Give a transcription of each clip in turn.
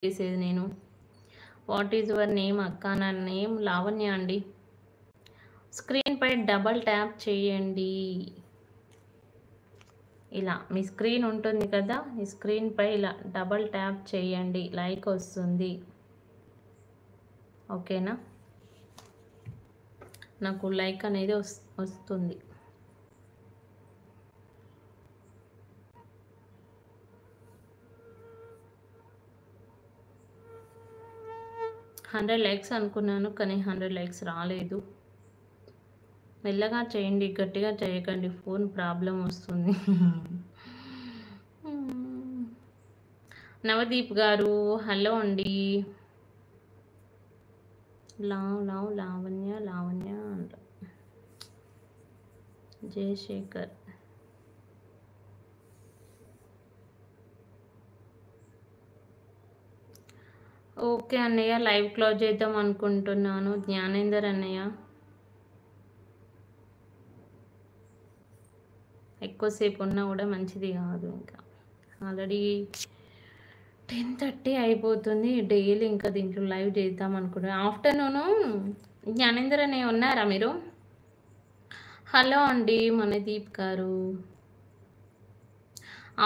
చేసేది నేను. What is your name అక్క? నా నేమ్ లావణ్య అండి. స్క్రీన్‌పై డబుల్ ట్యాప్ చేయండి. ఇలా మీ స్క్రీన్ ఉంటుంది కదా! ఈ స్క్రీన్‌పై ఇలా డబుల్ ట్యాప్ చేయండి. లైక్ వస్తుంది. ఓకేనా? నాకు లైక్ అనేది వస్తుంది. హండ్రెడ్ లైక్స్ అనుకున్నాను, కానీ 100 లైక్స్ రాలేదు. మెల్లగా చేయండి, గట్టిగా చేయకండి, ఫోన్ ప్రాబ్లం వస్తుంది. నవదీప్ గారు హలో అండి. లావణ్య అంట. జయశేఖర్ ఓకే అన్నయ్య, లైవ్ క్లోజ్ చేద్దాం అనుకుంటున్నాను. జ్ఞానేందర్ అన్నయ్య, ఎక్కువసేపు ఉన్నా కూడా మంచిది కాదు. ఇంకా ఆల్రెడీ 10:30 అయిపోతుంది. డైలీ ఇంకా దీంట్లో లైవ్ చేద్దాం అనుకుంటున్నాను. ఆఫ్టర్నూను జ్ఞానేందర్ అన్నయ్య ఉన్నారా మీరు? హలో అండి మనదీప్ గారు.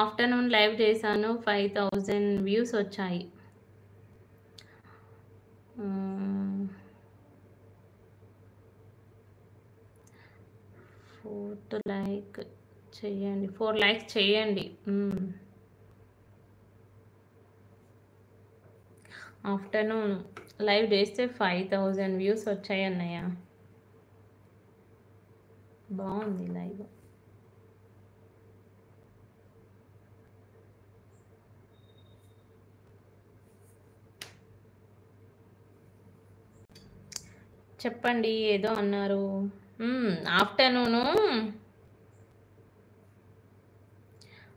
ఆఫ్టర్నూన్ లైవ్ చేశాను, 5000 వ్యూస్ వచ్చాయి. 4 లైక్ చేయండి, 4 లైక్స్ చేయండి. ఆఫ్టర్నూన్ లైవ్ చేస్తే 5000 వ్యూస్ వచ్చాయి అన్నయ్య. బాగుంది లైవ్. చెప్పండి, ఏదో అన్నారు. ఆఫ్టర్నూను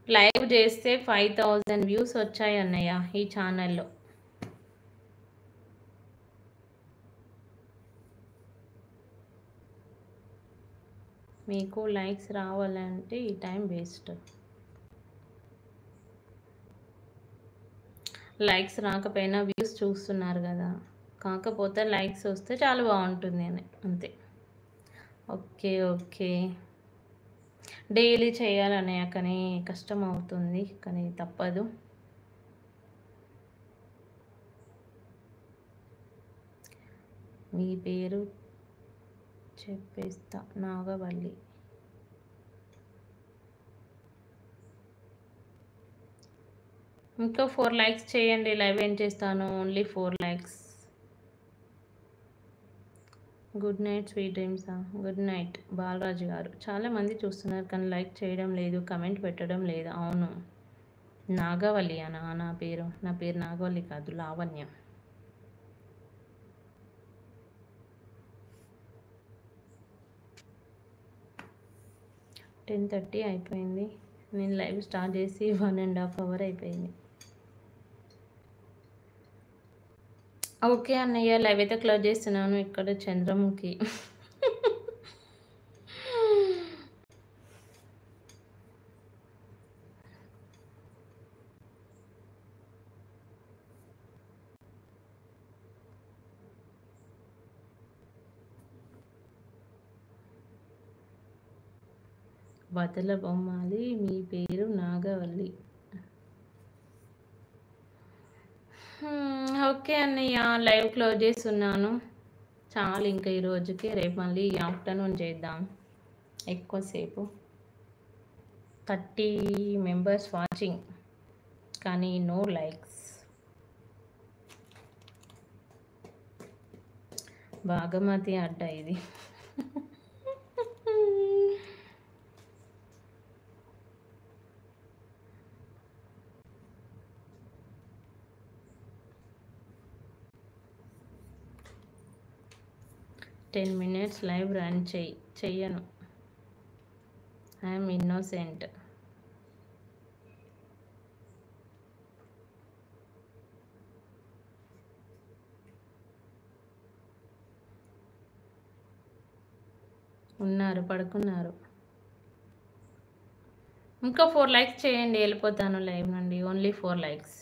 లైవ్ చేస్తే 5000 వ్యూస్ వచ్చాయి అన్నయ్య ఈ ఛానల్లో. మీకు లైక్స్ రావాలంటే ఈ టైం వేస్ట్. లైక్స్ రాకపోయినా వ్యూస్ చూస్తున్నారు కదా, కాకపోతే లైక్స్ వస్తే చాలా బాగుంటుంది అని అంతే. ఓకే డైలీ చేయాలనే కానీ కష్టం అవుతుంది, కానీ తప్పదు. మీ పేరు చెప్పేస్తా, నాగవల్లి. ఇంకో 4 లైక్స్ చేయండి, లైవ్ ఏం చేస్తాను. Only 4 likes. Good night sweet డ్రీమ్సా? గుడ్ నైట్ బాలరాజు గారు. చాలామంది చూస్తున్నారు కానీ లైక్ చేయడం లేదు, కమెంట్ పెట్టడం లేదు. అవును, నాగవల్లి అనా నా పేరు? నా పేరు నాగవల్లి కాదు, లావణ్య. టెన్ 10:30 అయిపోయింది. నేను లైవ్ స్టార్ట్ చేసి 1.5 అవర్ అయిపోయింది. ఓకే అన్నయ్య, లైవ్ అయితే క్లోజ్ చేస్తున్నాను. ఇక్కడ చంద్రముఖి. 'బదల బొమ్మాలి, మీ పేరు నాగవల్లి. ఓకే అన్నయ్య, లైవ్ క్లోజ్ చేస్తున్నాను. చాలు ఇంకా ఈ రోజుకి. రేపు మళ్ళీ ఆఫ్టర్నూన్ చేద్దాం ఎక్కువసేపు. 30 మెంబర్స్ వాచింగ్, కానీ నో లైక్స్. బాగమతి అడ్డ ఇది. టెన్ మినిట్స్ లైవ్ రన్ చెయ్యను. I'm innocent. ఉన్నారు, పడుకున్నారు. ఇంకా 4 లైక్స్ చేయండి, వెళ్ళిపోతాను లైవ్ నుండి. Only 4 likes.